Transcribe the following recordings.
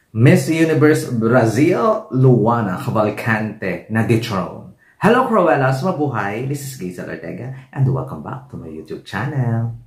Miss Universe Brazil, Luana Cavalcante na dethrone. Hello Cruellas, mabuhay! This is Gazel Ortega and welcome back to my YouTube channel.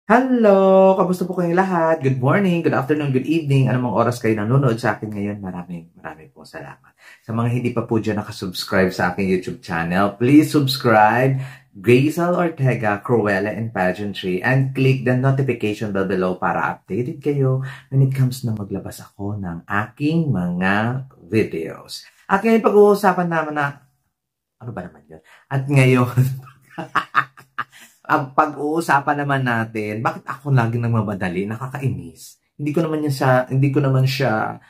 Hello! Kamusta po kayong lahat? Good morning, good afternoon, good evening. Anumang oras kayo nanonood sa akin ngayon, maraming po salamat. Sa mga hindi pa po dyan nakasubscribe sa aking YouTube channel, please subscribe Gazel Ortega, Cruella and Pageantry, and click the notification bell below para updated kayo when it comes na maglabas ako ng aking mga videos. At ngayon pag-uusapan naman na, ano ba naman yun? At ngayon, ang pag-uusapan naman natin, bakit ako lagi nagmamadali? Nakakainis. Hindi ko naman siya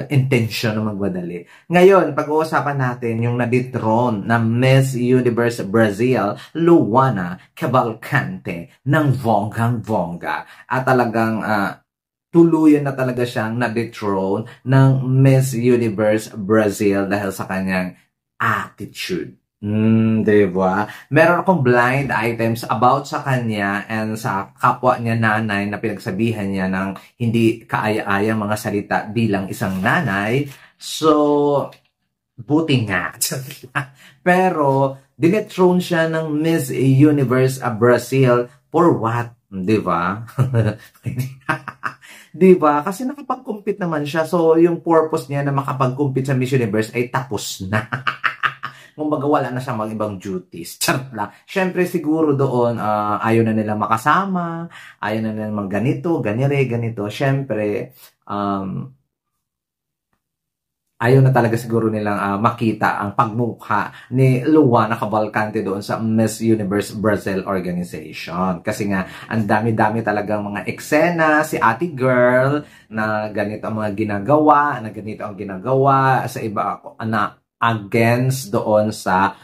intention na magmadali. Ngayon, pag-uusapan natin yung na-dethrone na Miss Universe Brazil, Luana Cavalcante ng bonggang-bongga. At talagang tuluyan na talaga siyang na-dethrone ng Miss Universe Brazil dahil sa kanyang attitude. Diba? Meron akong blind items about sa kanya and sa kapwa niya nanay na pinagsabihan niya ng hindi kaaya-ayang mga salita bilang isang nanay. So, buti nga. Pero, dinethrone siya ng Miss Universe Brazil for what? Diba? Diba? Kasi nakapag-compete naman siya. So, yung purpose niya na makapag-compete sa Miss Universe ay tapos na. Kumbaga wala na siyang mga ibang duties. Charot lang. Siyempre siguro doon ayaw na nila makasama, ayaw na nila mga ganito. Siyempre ayaw na talaga siguro nilang makita ang pagmukha ni Luana Cavalcante doon sa Miss Universe Brazil organization. Kasi nga, ang dami-dami talagang mga eksena, si ate girl, na ganito ang mga ginagawa, na ganito ang ginagawa sa iba na against doon sa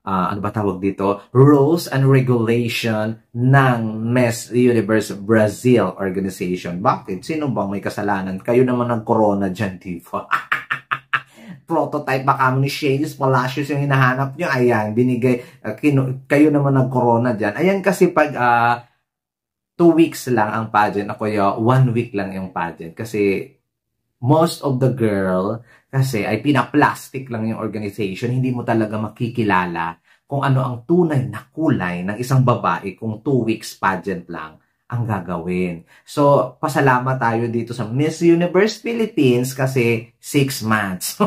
ano ba tawag dito? Rules and regulation ng Miss Universe Brazil organization. Bakit? Sino bang may kasalanan? Kayo naman ng corona dyan, diba? Prototype baka ni Shades Palacios yung hinahanap nyo. Ayan, binigay. Kayo naman ng corona dyan. Ayan kasi pag 2 weeks lang ang pageant. Ako 1 week lang yung pageant. Kasi most of the girl kasi ay pinaplastic lang yung organization. Hindi mo talaga makikilala kung ano ang tunay na kulay ng isang babae kung 2 weeks pageant lang ang gagawin. So, pasalamat tayo dito sa Miss Universe Philippines kasi 6 months.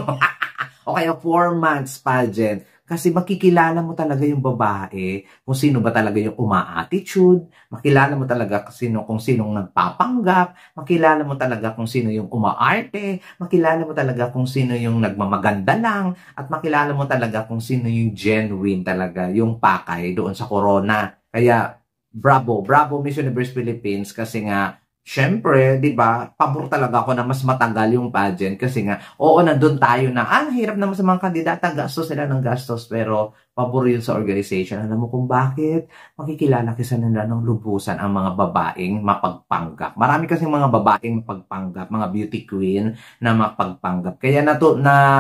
O kaya 4 months pageant. Kasi makikilala mo talaga yung babae, kung sino ba talaga yung uma-attitude, makilala mo talaga kung sinong nagpapanggap, makilala mo talaga kung sino yung umaarte, makilala mo talaga kung sino yung nagmamaganda lang, at makilala mo talaga kung sino yung genuine talaga, yung pakay doon sa corona. Kaya, bravo Miss Universe Philippines kasi nga, syempre, di ba, pabor talaga ako na mas matagal yung pageant kasi nga, oo, nandun tayo na, hirap naman sa mga kandidata, gastos sila ng gastos, pero pabor yun sa organization. Alam mo kung bakit? Makikilala kasi nila ng lubusan ang mga babaeng mapagpanggap. Marami kasi mga babaeng mapagpanggap, mga beauty queen na mapagpanggap. Kaya na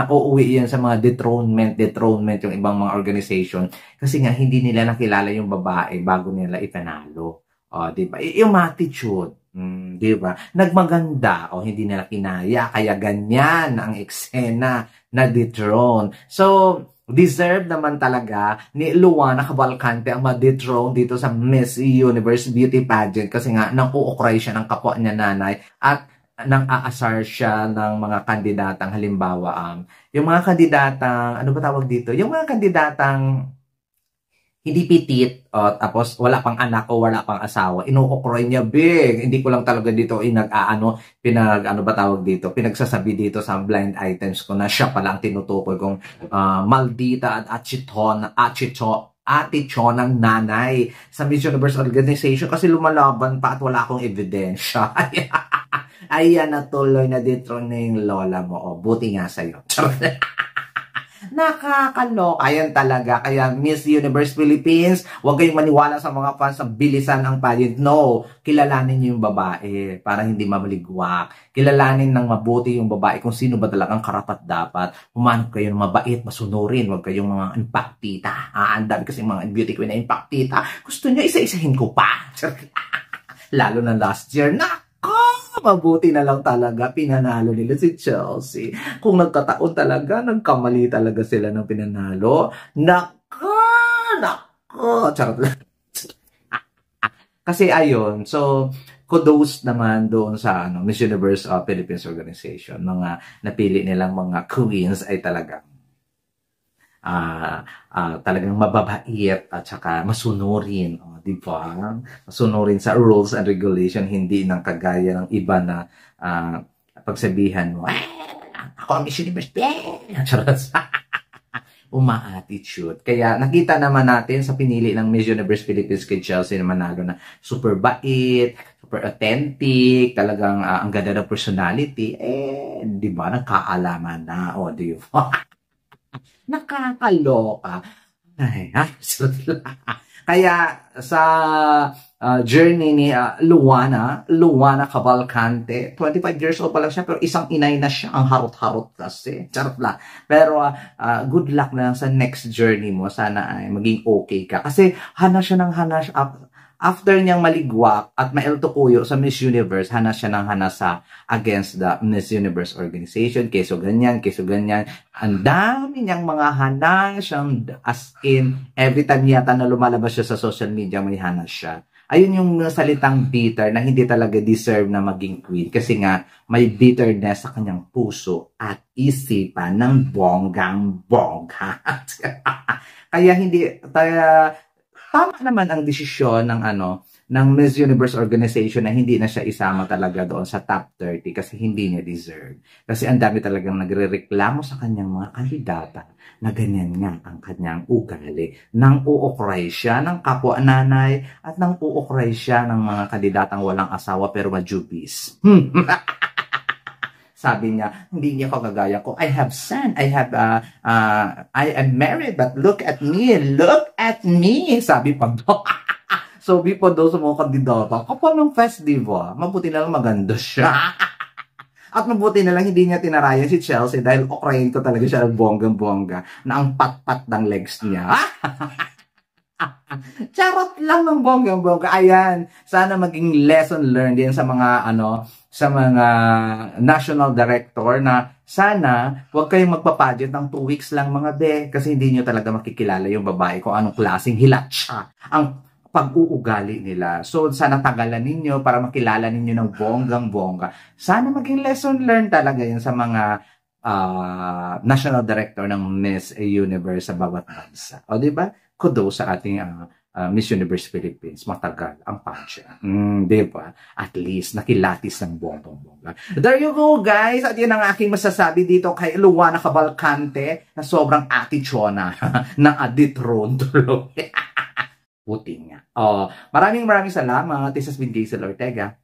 uuwi yan sa mga dethronement yung ibang mga organization kasi nga hindi nila nakilala yung babae bago nila ipanalo. Di ba? Yung attitude. Di ba? Nagmaganda o hindi nila kinaya kaya ganyan ang eksena na dethrone. So, deserve naman talaga ni Luana Cavalcante ang ma-dethrone dito sa Miss Universe Beauty Pageant kasi nga nang uukray siya ng kapwa niya nanay at nang aasar siya ng mga kandidatang halimbawa yung mga kandidatang ano ba tawag dito? Yung mga kandidatang hindi pitit, tapos wala pang anak o wala pang asawa, inuukroy niya big. Hindi ko lang talaga dito pinagsasabi dito sa blind items ko na siya pala ang tinutukoy kong maldita at atityon ng nanay sa Miss Universe Organization kasi lumalaban pa at wala akong ebidensya. Ayan, natuloy na dethrone na yung lola mo. Buti nga sa'yo. Nakakaloka. Ayan talaga. Kaya Miss Universe Philippines, huwag kayong maniwala sa mga fans na bilisan ang pageant. No, kilalanin niyo yung babae para hindi mamaligwak. Kilalanin ng mabuti yung babae kung sino ba talagang karapat dapat. Humanap kayo ng mabait, masunurin. Huwag kayong mga impaktita. Ang dami kasi mga beauty queen na impaktita. Gusto niyo isa-isahin ko pa. Lalo na last year. Mabuti na lang talaga, pinanalo nila si Chelsea. Kung nagkataon talaga, nagkamali talaga sila ng pinanalo. Nako, charot lang. Kasi ayun, so, kudos naman doon sa Miss Universe Philippines Organization. Mga napili nilang mga queens ay talagang talagang mababait at saka masunurin, di ba? Masunurin sa rules and regulation, hindi nang kagaya ng iba na pagsabihan mo, ako ang Miss Universe, uma-attitude. Kaya nakita naman natin sa pinili ng Miss Universe Philippines kay Chelsea na manalo na super bait, super authentic, talagang ang ganda ng personality, di ba, nagkaalaman na, di ba? Nakakaloka. Kaya sa journey ni Luana Cavalcante, 25 years old pa lang siya, pero isang inay na siya. Ang harot-harot kasi. Charot lang. Pero good luck na sa next journey mo. Sana ay maging okay ka. Kasi hanas siya ng hanas. After niyang maligwak at maeltukuyo sa Miss Universe, hanas siya ng hanas against the Miss Universe organization. Keso ganyan. Ang dami niyang mga hanas siyang, as in, every time yata na lumalabas siya sa social media, may hanas siya. Ayun yung salitang bitter na hindi talaga deserve na maging queen. Kasi nga, may bitterness sa kanyang puso at isipan ng bonggang-bongga. Kaya tama naman ang desisyon ng Miss Universe organization na hindi na siya isama talaga doon sa top 30 kasi hindi niya deserve. Kasi ang dami talagang nagrereklamo sa kanyang mga kandidata na ganyan nga ang kanyang ugali. Nang uukray siya ng kapwa-nanay at nang uukray siya ng mga kandidatang walang asawa pero majubis. Sabi niya, hindi niya kagaya ko. I have son. I am married, but look at me. Look at me. Sabi pa daw. Sabi pa daw sa mga kandidata, kapal ng festival, mabuti na lang maganda siya. At mabuti na lang hindi niya tinarayan si Chelsea dahil okrayin ko talaga siya ng bonggang-bongga na ang pat-pat ng legs niya. Charot lang ng bonggang-bongga. Ayan, sana maging lesson learned din sa mga sa mga national director na sana huwag kayong magpapadget ng 2 weeks lang mga be kasi hindi nyo talaga makikilala yung babae kung anong klaseng hilat siya. Ang pag-uugali nila. So, sana tagalan ninyo para makilala ninyo ng bonggang-bongga. Sana maging lesson learned talaga yun sa mga national director ng Miss Universe sa bawat bansa. O, diba? Kudos sa ating Miss Universe Philippines. Matagal ang pansya. Diba? At least, nakilatis ng bonggang-bongga. There you go, guys. At yun ang aking masasabi dito kay Luana Cavalcante na sobrang atichona na aditron tuloy. Puti nga. Maraming salamat. This has been Diesel Ortega.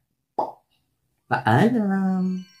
Paalam.